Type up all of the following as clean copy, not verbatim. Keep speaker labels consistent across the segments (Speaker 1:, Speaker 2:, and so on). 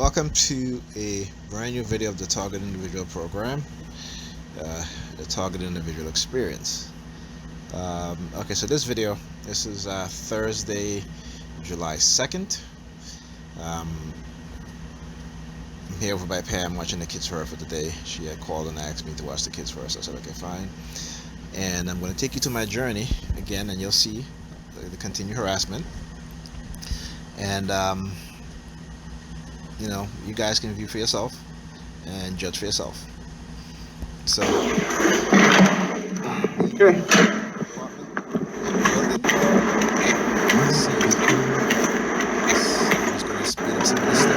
Speaker 1: Welcome to a brand new video of the Target Individual Program, the Target Individual Experience. Okay, so this is Thursday, July 2nd. I'm here over by Pam watching the kids for her for the day. She had called and asked me to watch the kids for her, so I said, okay, fine. And I'm going to take you to my journey again, and you'll see the continued harassment. And you guys can view for yourself and judge for yourself. So,
Speaker 2: okay.
Speaker 1: I'm just going to speed up some of this stuff.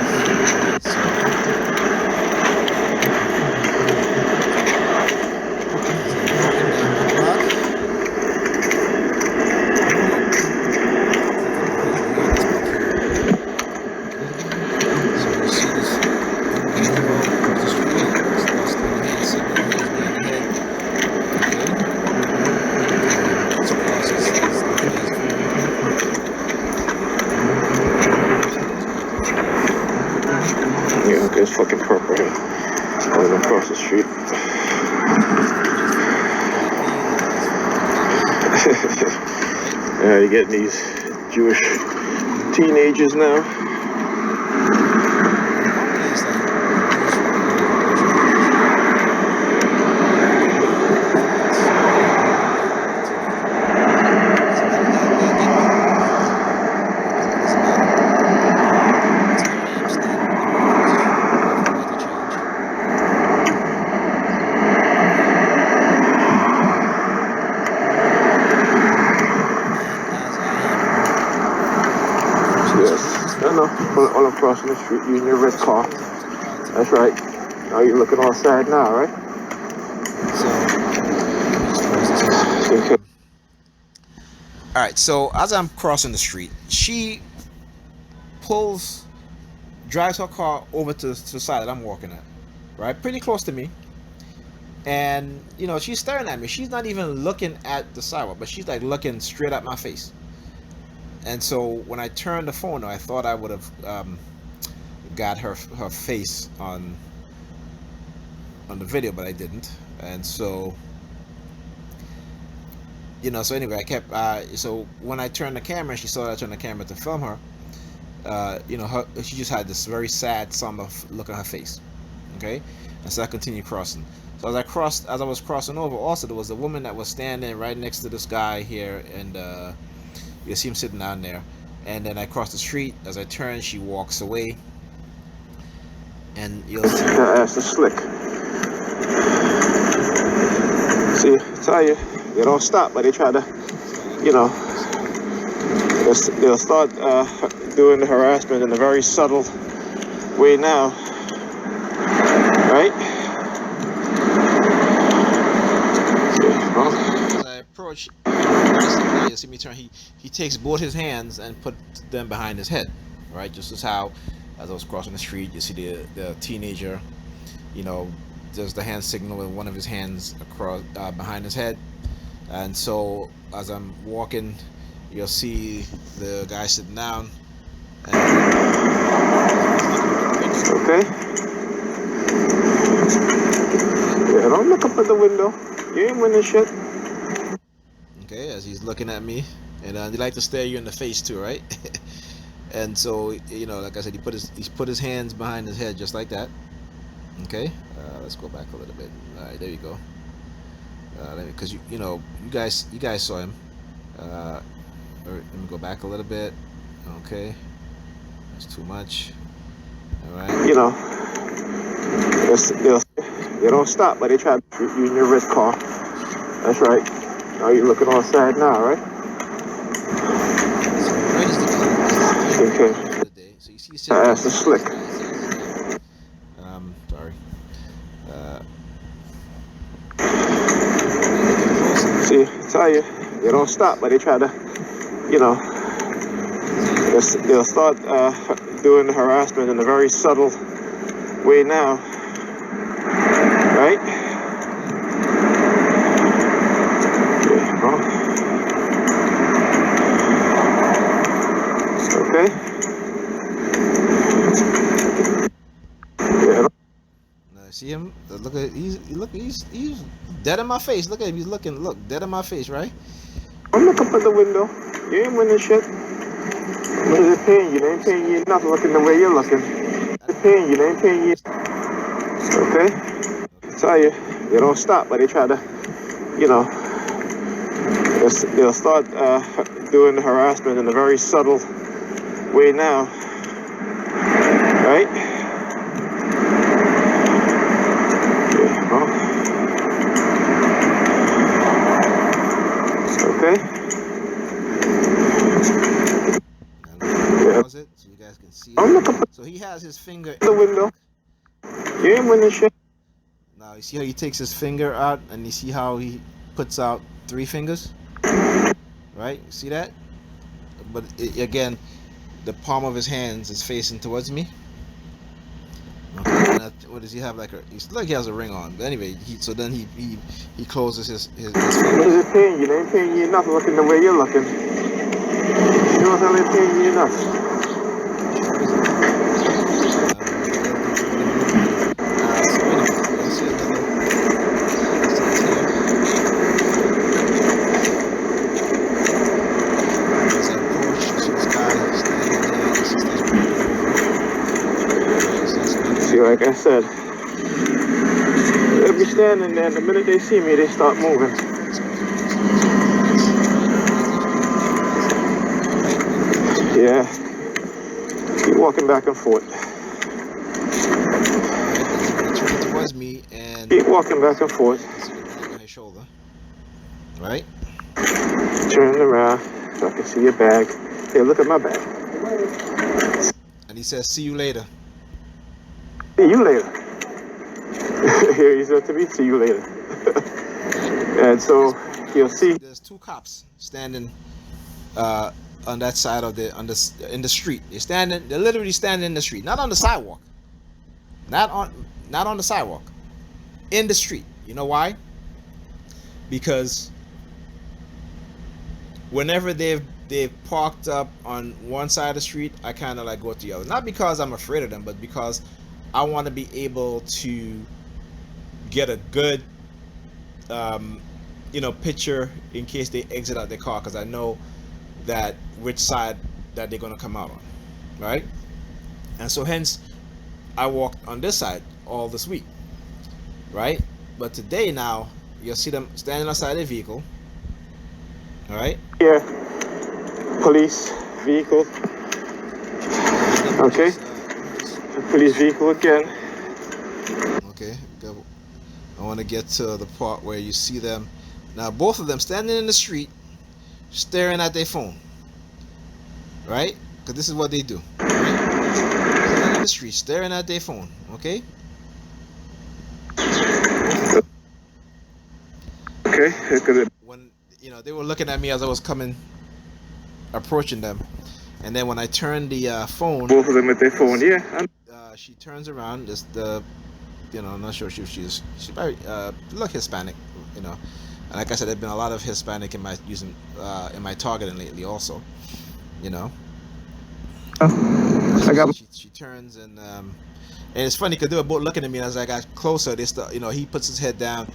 Speaker 2: Yeah, okay, it's fucking purple here. Going across the street. Yeah, you're getting these Jewish teenagers now. All across the street using your red car. That's right. Now you're looking all sad now, right?
Speaker 1: Alright, so as I'm crossing the street, she drives her car over to the side that I'm walking at, right? Pretty close to me. And, she's staring at me. She's not even looking at the sidewalk, but she's like looking straight at my face. And so when I turned the phone, I thought I would have got her face on the video, but I didn't. And so, so anyway, I kept. So when I turned the camera, she saw that I turned the camera to film her. She just had this very sad, somber look on her face. Okay, and so I continued crossing. So as I was crossing over, also there was a woman that was standing right next to this guy here, and you see him sitting down there. And then I cross the street. As I turn, she walks away. And you'll see
Speaker 2: her ass is slick. See, I tell you, they don't stop, but they try to, they'll start doing the harassment in a very subtle way now, right?
Speaker 1: As I approach, you see me turn. He takes both his hands and put them behind his head, right? Just as how, as I was crossing the street, you see the teenager, does the hand signal with one of his hands across behind his head. And so as I'm walking, you'll see the guy sitting down.
Speaker 2: Okay. Yeah, don't look up at the window. You ain't winning shit.
Speaker 1: Okay, as he's looking at me, and they like to stare you in the face too, right? And so, like I said, he's put his hands behind his head just like that. Okay, let's go back a little bit. All right, there you go. Because you guys saw him. Let me go back a little bit. Okay, that's too much. All right.
Speaker 2: They don't stop, but they try to use your red car. That's right. Now you're looking all sad now, right? Okay.
Speaker 1: So you see
Speaker 2: her ass is slick.
Speaker 1: Sorry.
Speaker 2: See, I tell you, they don't stop, but they try to, they'll start doing the harassment in a very subtle way now, right? Okay.
Speaker 1: See him? Look at he's dead in my face. Look at him. He's looking. Look, dead in my face, right?
Speaker 2: Don't look up at the window. You ain't winning shit. What is it paying you? They ain't paying you enough looking the way you're looking. It's paying you. They ain't paying you. Okay? I tell you, they don't stop, but they try to, you know, they'll start doing the harassment in a very subtle way now. Right? Yeah, well. Okay?
Speaker 1: Pause it so you guys can see it. So he has his finger in
Speaker 2: the window. You ain't winning shit.
Speaker 1: Now you see how he takes his finger out, and you see how he puts out 3 fingers, right? See that? But again, the palm of his hands is facing towards me. Okay. What does he have? He's like he has a ring on. But anyway, so then he closes his
Speaker 2: What is it paying you? They ain't paying you enough looking the way you're looking. You know what they're paying you enough. See, like I said, they'll be standing there, and the minute they see me, they start moving. Yeah. Keep walking back and forth.
Speaker 1: Turn towards me and
Speaker 2: keep walking back and forth.
Speaker 1: On his shoulder. Right?
Speaker 2: Turn around so I can see your bag. Here, look at my bag.
Speaker 1: And he says, "See you later."
Speaker 2: See you later. Here he said to me, "See you later." And so you'll see.
Speaker 1: There's 2 cops standing on that side of in the street. They're literally standing in the street, not on the sidewalk. Not on the sidewalk. In the street. You know why? Because whenever they've parked up on one side of the street, I kind of like go to the other. Not because I'm afraid of them, but because I want to be able to get a good picture in case they exit out their car, because I know that which side that they're going to come out on, right? And so hence I walked on this side all this week, right? But today now you'll see them standing outside their vehicle. All right.
Speaker 2: Yeah. Police vehicle. Okay. Police vehicle again.
Speaker 1: Okay. I want to get to the part where you see them now. Both of them standing in the street, staring at their phone. Right? Because this is what they do. Right? Standing in the street, staring at their phone. Okay.
Speaker 2: Okay.
Speaker 1: When they were looking at me as I was approaching them, and then when I turned the phone,
Speaker 2: both of them with their phone, yeah.
Speaker 1: She turns around. I'm not sure if she's very look Hispanic, and like I said, there's been a lot of Hispanic in my targeting lately, also, I got. She turns and it's funny because they were both looking at me, and as I got closer, he puts his head down.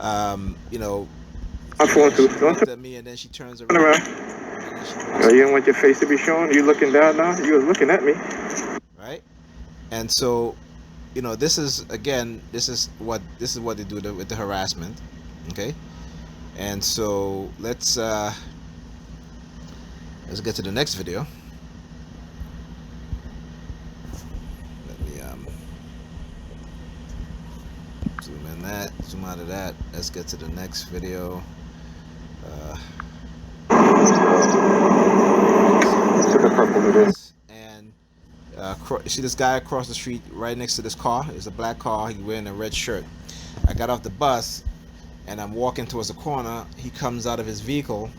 Speaker 2: I'm phone too.
Speaker 1: She looked at me, and then she turns around.
Speaker 2: You don't want your face to be shown. You looking down now? You was looking at me.
Speaker 1: Right. And so, this is what they do with the harassment. Okay. And so let's get to the next video. Let me zoom in that, zoom out of that. Let's get to the next video. And see this guy across the street right next to this car? It's a black car. He's wearing a red shirt. I got off the bus and I'm walking towards the corner. He comes out of his vehicle,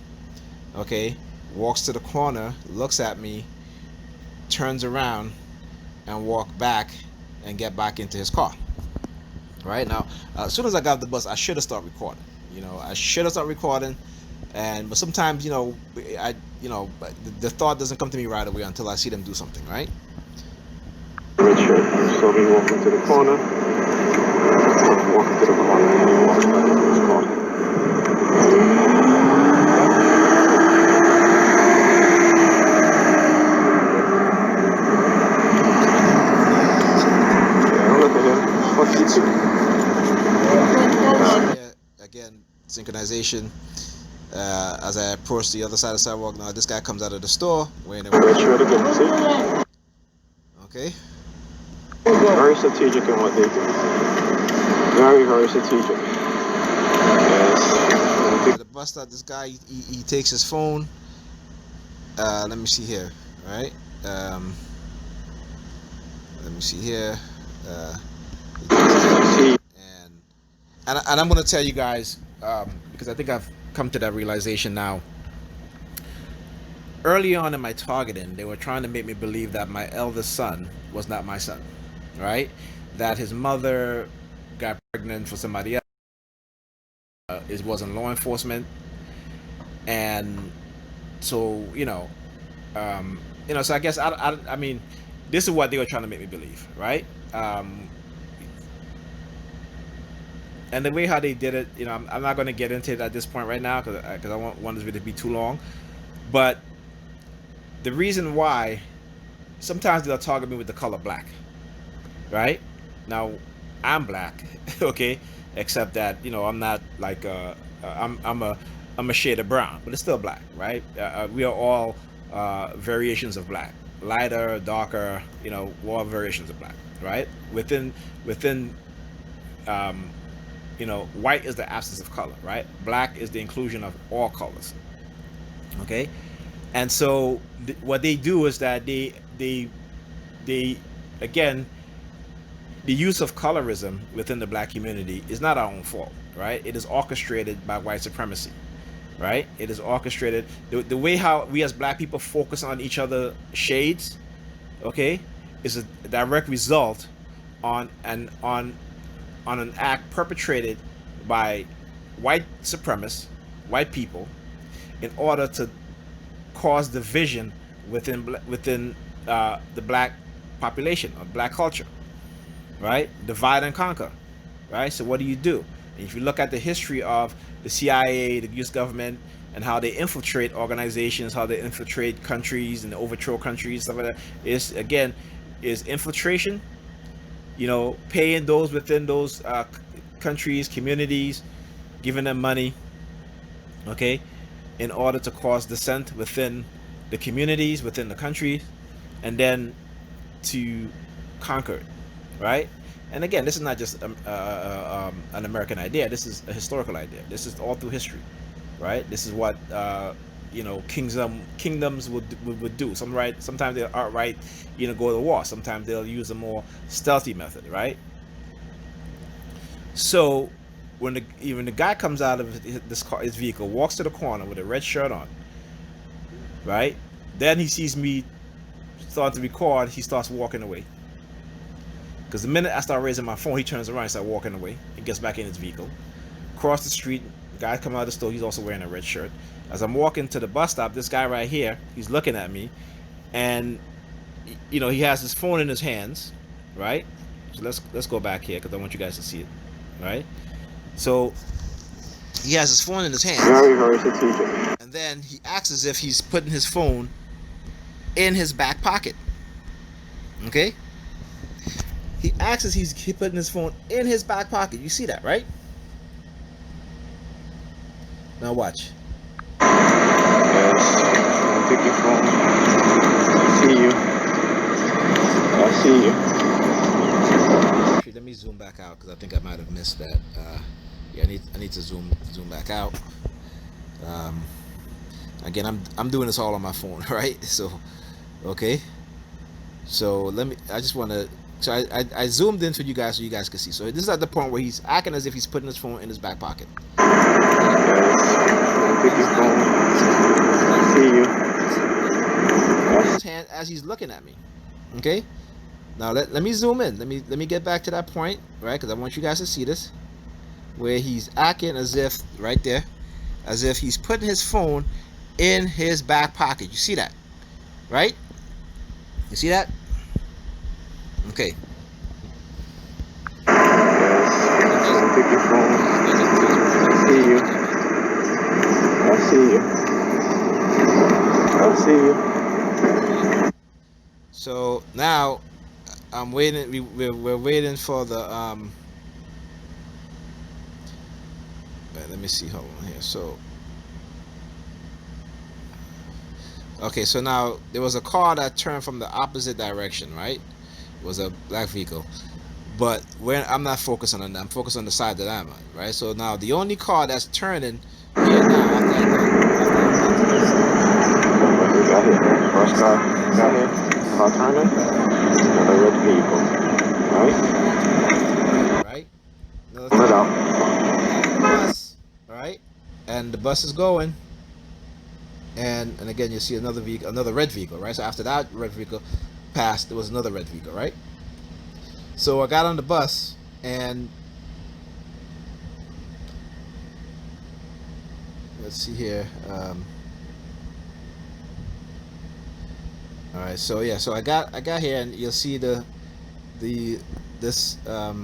Speaker 1: okay, walks to the corner, looks at me, turns around and walk back and get back into his car. Right now, as soon as I got off the bus, I should have started recording. I should have started recording. But sometimes, the thought doesn't come to me right away until I see them do something, right?
Speaker 2: So we walk into the corner. I'm walking to the corner. Walking back into this corner. Yeah, look at him. What's he doing?
Speaker 1: Yeah, again, synchronization. As I approach the other side of the sidewalk, now this guy comes out of the store wearing a
Speaker 2: Red shirt again, see?
Speaker 1: okay.
Speaker 2: Very strategic in what they do. Very, very strategic. Yes.
Speaker 1: At the bus stop, this guy he takes his phone. Let me see here, right? Let me see here. He takes his phone, and I'm gonna tell you guys because I think I've come to that realization now. Early on in my targeting, they were trying to make me believe that my eldest son was not my son, right? That his mother got pregnant for somebody else. It wasn't law enforcement, and so so I guess I mean, this is what they were trying to make me believe, right? And the way how they did it, I'm not going to get into it at this point right now because I don't want this video to be too long. But the reason why, sometimes they'll target me with the color black, right? Now, I'm black, okay, except that I'm not like I'm a shade of brown, but it's still black, right? We are all variations of black, lighter, darker, all variations of black, right? Within white is the absence of color, right? Black is the inclusion of all colors, okay? And so what they do is that they again, the use of colorism within the black community is not our own fault, right? It is orchestrated by white supremacy, right? It is orchestrated. The way how we as black people focus on each other shades, okay, is a direct result on an act perpetrated by white supremacists, white people, in order to cause division within the black population or black culture, right? Divide and conquer, right? So what do? And if you look at the history of the CIA, the U.S. government, and how they infiltrate organizations, how they infiltrate countries and overthrow countries, stuff like that, is infiltration. Paying those within those countries, communities, giving them money, okay, in order to cause dissent within the communities, within the countries, and then to conquer it, right? And again, this is not just an American idea. This is a historical idea. This is all through history, right? This is what kingdoms would do. Sometimes they'll outright go to war. Sometimes they'll use a more stealthy method, right? So when the guy comes out of his vehicle, walks to the corner with a red shirt on, right? Then he sees me start to record. He starts walking away. Because the minute I start raising my phone, he turns around and starts walking away. He gets back in his vehicle. Across the street, guy coming out of the store, he's also wearing a red shirt. As I'm walking to the bus stop, this guy right here, he's looking at me, and he has his phone in his hands, right? So let's go back here because I want you guys to see it, right? So he has his phone in his hands.
Speaker 2: Very, very strategic.
Speaker 1: And then he acts as if he's putting his phone in his back pocket. Okay? He acts as he's putting his phone in his back pocket. You see that, right? Now watch.
Speaker 2: Yes. Take your phone. I see you.
Speaker 1: Actually, let me zoom back out because I think I might have missed that. Yeah, I need to zoom back out. Again, I'm doing this all on my phone, right? So, okay. So I just want to. So I zoomed in for you guys so you guys can see. So this is at the point where he's acting as if he's putting his phone in his back pocket.
Speaker 2: Take your phone. I see you.
Speaker 1: His hand as he's looking at me. Okay. Now let me zoom in. Let me get back to that point, right? Because I want you guys to see this, where he's acting as if right there, as if he's putting his phone in his back pocket. You see that, right? You see that? Okay.
Speaker 2: pick your phone. I see you. I see you. I see you.
Speaker 1: So now I'm waiting. We're waiting for the let me see. Hold on here. So okay. So now there was a car that turned from the opposite direction. Right. It was a black vehicle. But I'm not focused on that. I'm focused on the side that I'm on. Right. So now the only car that's turning here now
Speaker 2: What we got here? First car. Got here. Car turning. Another red vehicle. Right.
Speaker 1: Right.
Speaker 2: Pull it out.
Speaker 1: Bus. Right. And the bus is going. And again, you see another vehicle, another red vehicle. Right. So after that red vehicle passed, there was another red vehicle. Right. So I got on the bus and let's see here. All right, so yeah, so I got here, and you'll see this now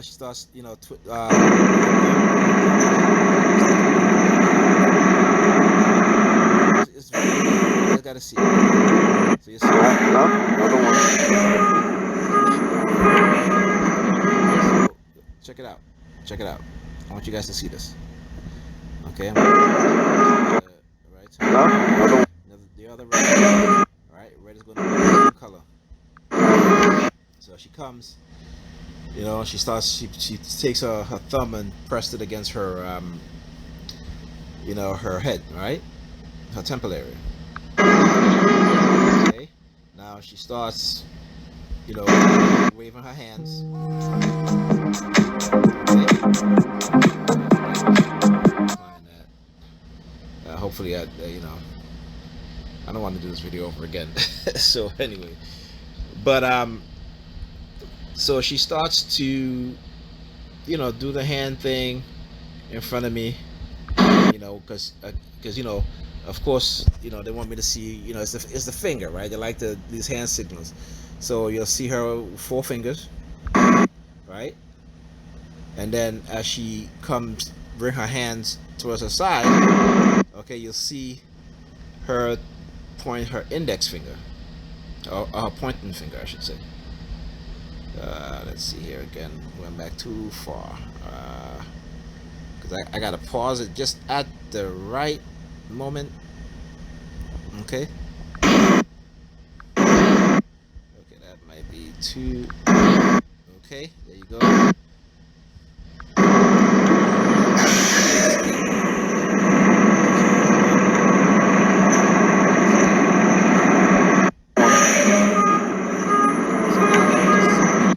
Speaker 1: she starts, you know, it's you gotta see it. So you see
Speaker 2: another one.
Speaker 1: Check it out. Check it out. I want you guys to see this. Okay. Right. The other red. All right. Red is going to be the color. So she comes. You know, she starts. She takes her thumb and pressed it against her. You know, her head. Right. Her temple area. Okay. Now she starts. You know, waving her hands. Hopefully, you know, I don't want to do this video over again. So anyway, but so she starts to, you know, do the hand thing in front of me, you know, because you know, of course, you know, they want me to see, you know, it's the finger, right? They like these hand signals, so you'll see her 4 fingers, right? And then as she comes, bring her hands towards her side, okay, you'll see her point her index finger, or her pointing finger, I should say. Let's see here again. Went back too far. Because I gotta pause it just at the right moment. Okay. Okay, that might be too. Okay, there you go.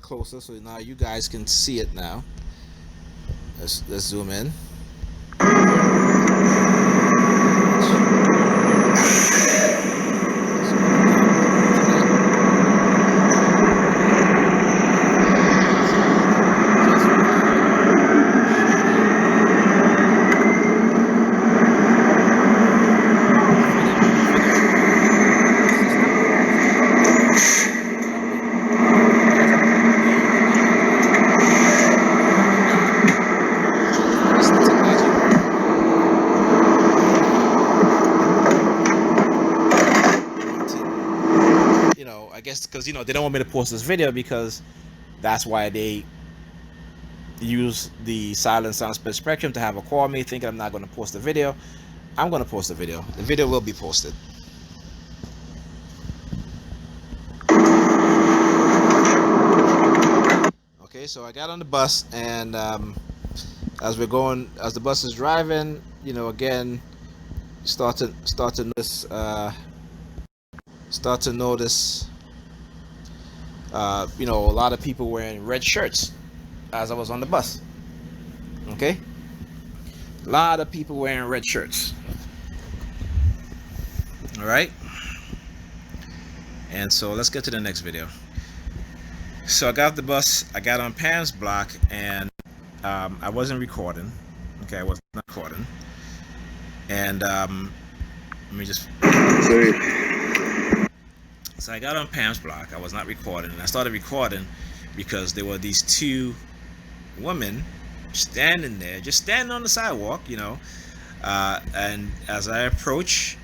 Speaker 1: Closer, so now you guys can see it now. Let's zoom in. I guess because, you know, they don't want me to post this video, because that's why they use the silent sound split spectrum to have a call me, thinking I'm not going to post the video. I'm going to post the video. The video will be posted. Okay, so I got on the bus, and as the bus is driving, you know, again, start to notice you know, a lot of people wearing red shirts as I was on the bus. Okay, a lot of people wearing red shirts. All right, and so let's get to the next video. So I got off the bus, I got on Pam's block, and I wasn't recording. Okay, I was not recording, and let me just.
Speaker 2: Sorry.
Speaker 1: So I got on Pam's block. I was not recording, and I started recording because there were these two women standing there, just standing on the sidewalk, you know. And as I approach,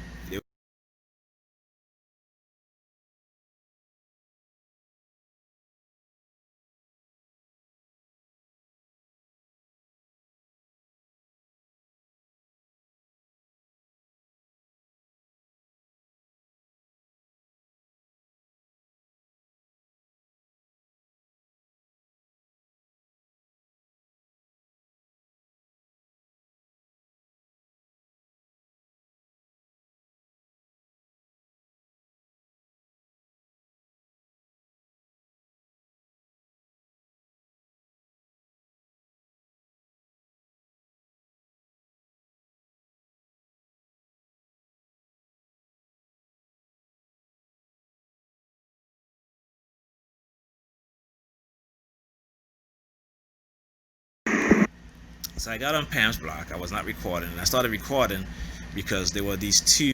Speaker 1: so I got on Pam's block. I was not recording, and I started recording because there were these two.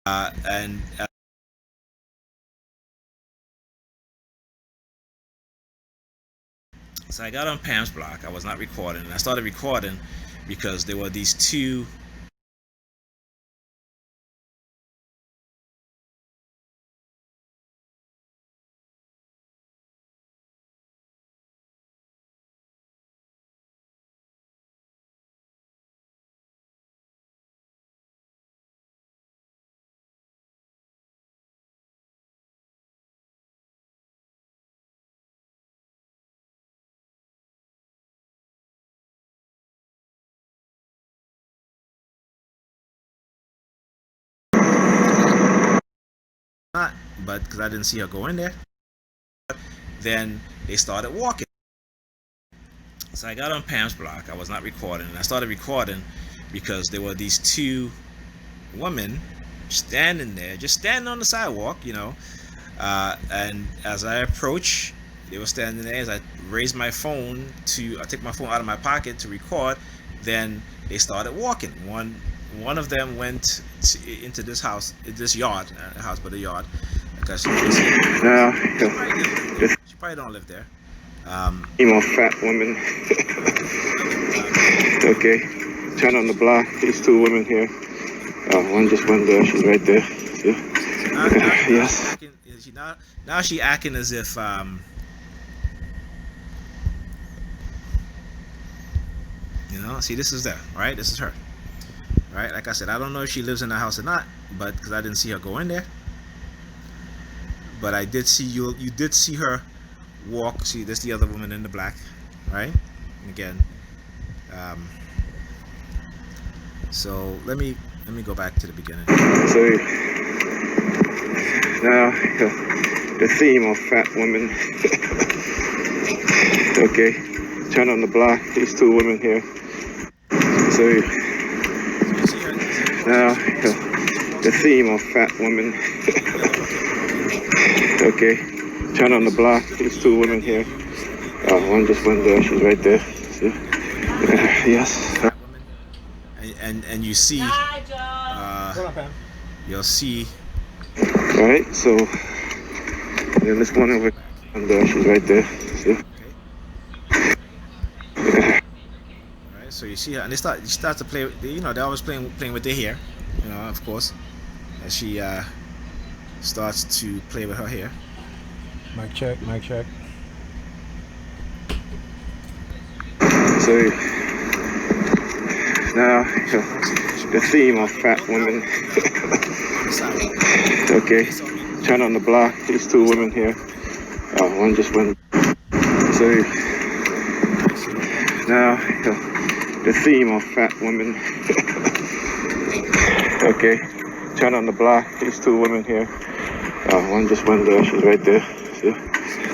Speaker 1: And So I got on Pam's block. I was not recording, and I started recording because there were these two. Not, but because I didn't see her go in there, then they started walking. So I got on Pam's block. I was not recording, and I started recording because there were these two women standing there, just standing on the sidewalk, you know. And as I approach, they were standing there. As I raised my phone I took my phone out of my pocket to record, then they started walking. One of them went into this house, this yard, not a house, but a yard, because she probably don't live there.
Speaker 2: Emo fat women. Okay. Turn on the block. These two women here. One just went there. She's right there. See? Yes.
Speaker 1: Now she acting as if you know. See, this is there, right? This is her, right? Like I said, I don't know if she lives in the house or not, but because I didn't see her go in there. But I did see you. You did see her walk. See, this is the other woman in the black, right? And again, so let me go back to the beginning.
Speaker 2: So now the theme of fat women. Okay, turn on the block. These two women here. So now the theme of fat women. Okay, turn on the block. These two women here. One just went there. She's right there. See? Yes.
Speaker 1: And you see, you'll see.
Speaker 2: All right. So then this one over there. She's right there. See?
Speaker 1: Okay. All right. So you see her, and you start to play. You know, they're always playing with their hair. You know, of course, as she starts to play with her hair.
Speaker 3: Mic check, mic check.
Speaker 2: So now the theme of fat women. Okay, turn on the block. These two women here. One just went. So now the theme of fat women. Okay, turn on the block. These two women here. One just went there. She's right there. See?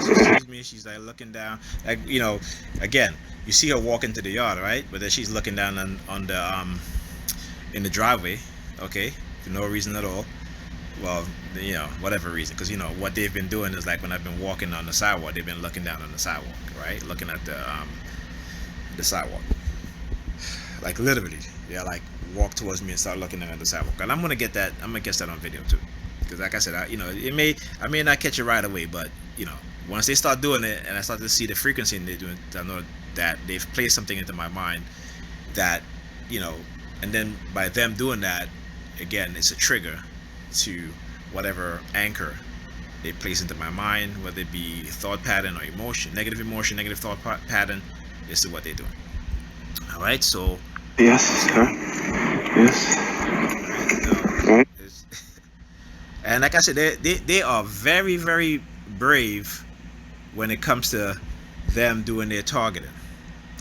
Speaker 1: She sees me. She's like looking down. Like, you know, again, you see her walk into the yard, right? But then she's looking down on the in the driveway. Okay, for no reason at all. Well, you know, whatever reason, because you know what they've been doing is like when I've been walking on the sidewalk, they've been looking down on the sidewalk, right? Looking at the sidewalk. like literally, they'll like walk towards me and start looking at the sidewalk. And I'm gonna get that. I'm gonna get that on video too, because like I said, I may not catch it right away, but once they start doing it and I start to see the frequency and they're doing, I know that they've placed something into my mind that, and then by them doing that, again, it's a trigger to whatever anchor they place into my mind, whether it be thought pattern or emotion, negative thought pattern. This is what they're doing. All right, so
Speaker 2: yes, sir. Yes. Right.
Speaker 1: And like I said, they are very, very brave when it comes to them doing their targeting.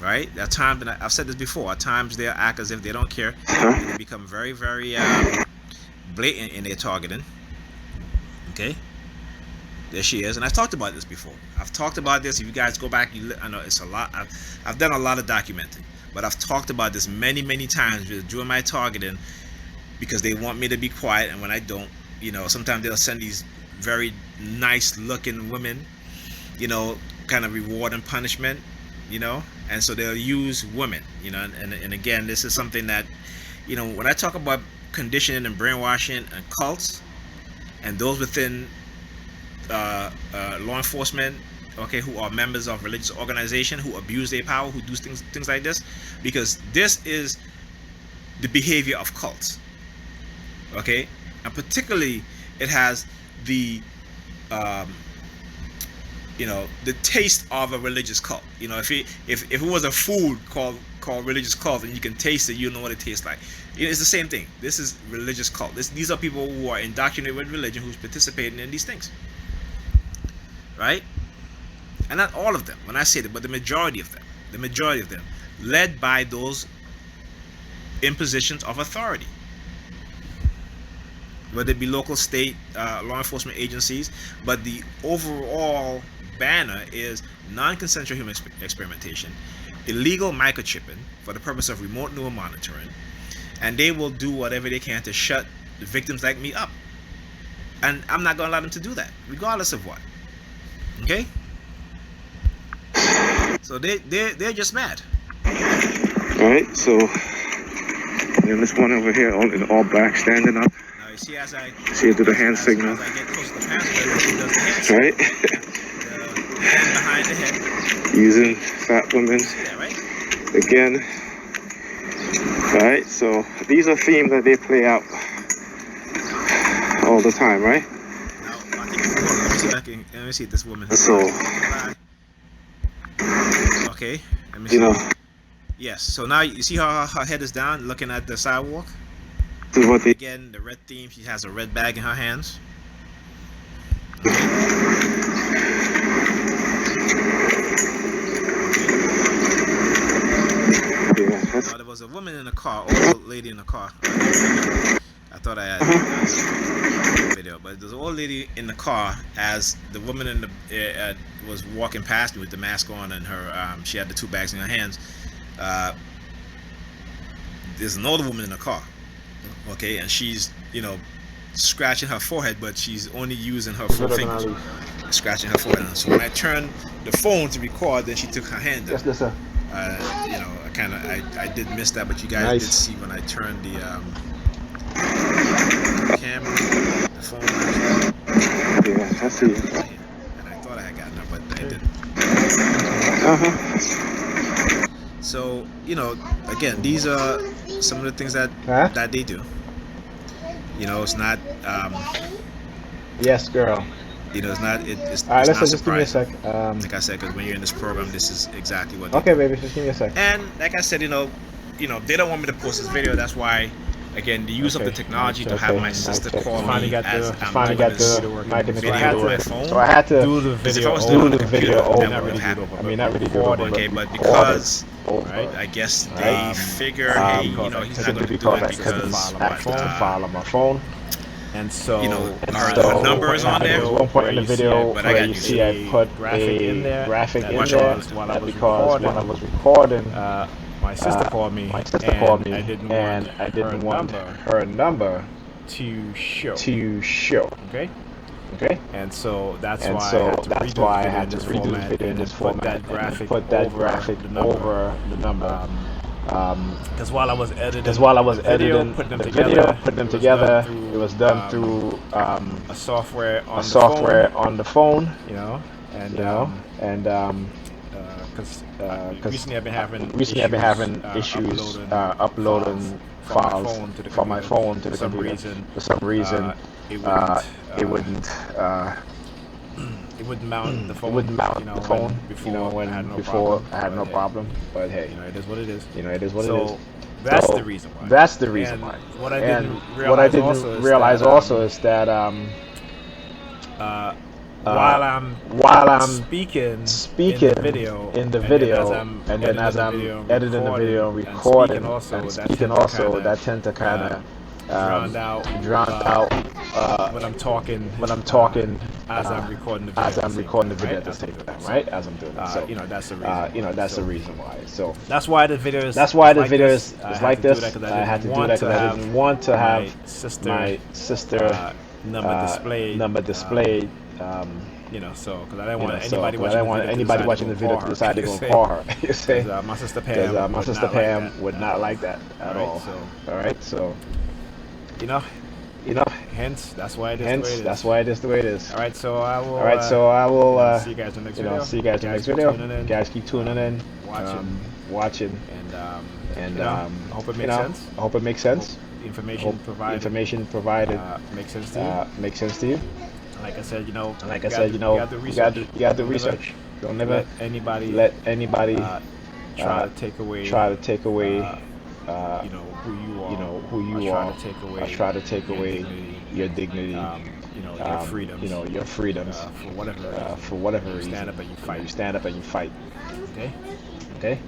Speaker 1: Right? At times, and I've said this before, at times they'll act as if they don't care. They become very, very blatant in their targeting. Okay? There she is. And I've talked about this before. I've talked about this. If you guys go back, I know it's a lot. I've done a lot of documenting. But I've talked about this many, many times during my targeting, because they want me to be quiet. And when I don't, sometimes they'll send these very nice looking women, kind of reward and punishment, and so they'll use women, and again, this is something that, when I talk about conditioning and brainwashing and cults and those within law enforcement, okay, who are members of religious organization, who abuse their power, who do things like this, because this is the behavior of cults, okay, and particularly it has the the taste of a religious cult. If it was a food called religious cult and you can taste it, you know what it tastes like. It's the same thing. This is religious cult. These are people who are indoctrinated with religion, who's participating in these things, right? And not all of them, when I say that, but the majority of them, led by those in positions of authority, whether it be local, state, law enforcement agencies. But the overall banner is non-consensual human experimentation, illegal microchipping for the purpose of remote neural monitoring, and they will do whatever they can to shut the victims like me up. And I'm not going to allow them to do that, regardless of what. Okay? So they're just mad.
Speaker 2: Alright, so then this one over here, all black, standing up.
Speaker 1: Now you see, as I
Speaker 2: do the hand signal.
Speaker 1: As I get close to the passenger, she does the hand signal.
Speaker 2: Right?
Speaker 1: The hand behind the head.
Speaker 2: Using fat women.
Speaker 1: Yeah, right?
Speaker 2: Again. Alright, so these are themes that they play out all the time, right?
Speaker 1: Now, I think, let me see if this woman has.
Speaker 2: So,
Speaker 1: okay, let me see. Yes, so now you see how her head is down, looking at the sidewalk.
Speaker 2: this is what they
Speaker 1: Again, the red theme. She has a red bag in her hands. Now, there was a woman in the car, old lady in the car. I thought I had a video, but there's an old lady in the car as the woman in the was walking past me with the mask on, and her she had the two bags in her hands. There's an older woman in the car, okay, and she's scratching her forehead, but she's only using her four fingers, scratching her forehead. And so when I turned the phone to record, then she took her hand up.
Speaker 2: Yes, sir.
Speaker 1: I did miss that, but you guys did see when I turned the camera, the phone.
Speaker 2: Yeah, I see.
Speaker 1: And I thought I had gotten it, but I didn't. So again, these are some of the things that they do. It's not.
Speaker 3: Yes, girl.
Speaker 1: It's not. It's
Speaker 3: All right,
Speaker 1: it's
Speaker 3: listen,
Speaker 1: not
Speaker 3: just give me a
Speaker 1: surprising.
Speaker 3: sec.
Speaker 1: Like I said, because when you're in this program, this is exactly what.
Speaker 3: Okay, baby, just give me a sec.
Speaker 1: And like I said, they don't want me to post this video. That's why, again, the use of the technology to have my sister call me as I'm doing this video on my phone.
Speaker 3: So I had to
Speaker 1: do the video over.
Speaker 3: I mean, not really do it,
Speaker 1: okay, but because I guess they figure, hey, he's not going to do it because
Speaker 3: file on my phone. And so,
Speaker 1: her number is on there.
Speaker 3: There's one point in the video
Speaker 1: but
Speaker 3: where you see I put a graphic in there because when I was recording,
Speaker 4: my sister called me, and I didn't want her number to show. Okay. And so that's why I had to redo the video in this format and put that graphic over the number. Because while I was editing,
Speaker 3: putting them together,
Speaker 4: it was done through
Speaker 3: a software on
Speaker 4: the phone,
Speaker 3: and because
Speaker 4: recently I've been having issues
Speaker 3: uploading
Speaker 4: files
Speaker 3: from my phone to the
Speaker 4: for
Speaker 3: computer.
Speaker 4: For some reason,
Speaker 3: it
Speaker 4: wouldn't
Speaker 3: mount the phone.
Speaker 4: Before I had no problem. But hey,
Speaker 3: it is what it is.
Speaker 4: It is what it is.
Speaker 3: That's the reason why.
Speaker 4: That's the reason why.
Speaker 3: What I
Speaker 4: And
Speaker 3: didn't
Speaker 4: what I didn't
Speaker 3: realize
Speaker 4: realize also is that
Speaker 3: while I'm speaking
Speaker 4: in the video, and then as I'm editing the video, recording, and speaking also, that tend to kind of drown out
Speaker 3: when I'm talking as I'm recording the video
Speaker 4: at the same time, right? As I'm doing it. So
Speaker 3: that's the reason.
Speaker 4: That's the reason why. So
Speaker 3: that's why the video is
Speaker 4: like this. I had to do that because I didn't want to have my sister number displayed.
Speaker 3: So because I didn't want anybody watching the video to decide to go call her.
Speaker 4: You see,
Speaker 3: my sister Pam
Speaker 4: would not like that at all. All right, so
Speaker 3: hence that's why it is
Speaker 4: the way it is.
Speaker 3: All right, so I will see you guys in the next video.
Speaker 4: Guys, keep tuning in, watching,
Speaker 3: and I hope it makes sense.
Speaker 4: I hope it makes sense.
Speaker 3: The information provided makes sense to you. Like I said, you got the research.
Speaker 4: Don't never
Speaker 3: let anybody try to take away who you are.
Speaker 4: Try to take away your dignity,
Speaker 3: your freedoms,
Speaker 4: for whatever reason.
Speaker 3: You stand up and you fight.
Speaker 4: Okay.